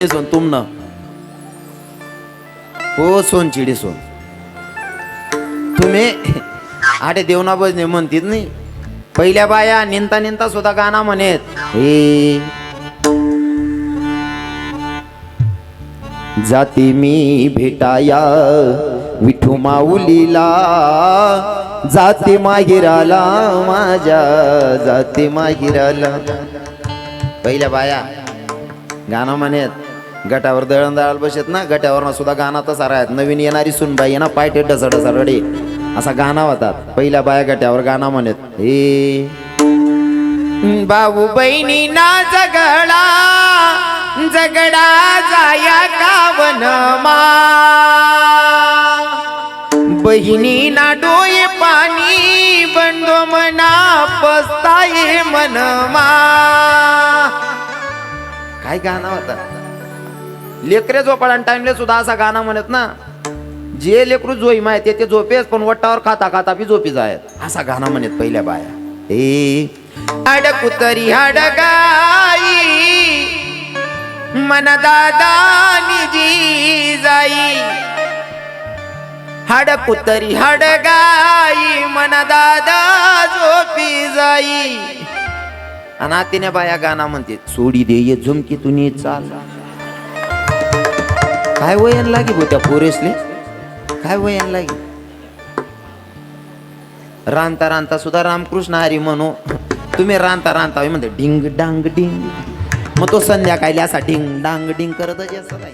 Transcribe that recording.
सोन तुम न हो सोन चिडी सोन तुम्ही आटे देवना बजने म्हणतीत नाही. पहिल्या बाया निंता निंता सुद्धा गाणं म्हणेत. हे जाती मी भेटाया विठू माऊलीला, जाती मागिराला माझ्या, जाती मागिराला. पहिल्या बाया गाणं म्हणेत. गटावर दळण दळायला बसत ना, गटावर सुद्धा गाणं तसा राहत. नवीन येणारी सुनबाई ना पायटे ढसडे असा गाणं होतात. पहिल्या बाया गटावर गाणं म्हणत. हे भाऊ बहिणी ना झगडा झगडा जाया कावन मा, बहिणी ना डोळे पाणी बंदो मना पस्ताये मनमा. काय गाणं होता. लेकरे झोपाळ्या टाइमले सुद्धा असा गाणं म्हणत ना. जे लेकरू जोई माहिती ते झोपेस, पण वट्टावर खाता खाता बी झोपी जायत. असा गाणं म्हणत पहिल्या बाया. ए हाडकुतरी हाडगाई मन दादा निजी जाई, हाडकुतरी हाडगाई मन दादा झोपी जाई. आणि आतीने बाया गाणं म्हणते. सोडी दे ये झुमकी तुनी चाल. काय वयन लागी बो त्या पोरेसले, काय वयन लागी. रांता रांता सुद्धा रामकृष्ण हरी म्हणू. तुम्ही रांता रांता म्हणते डिंग डांग डिंग, मग तो संध्याकाळी असा डिंग डांग डिंग करत असं नाही.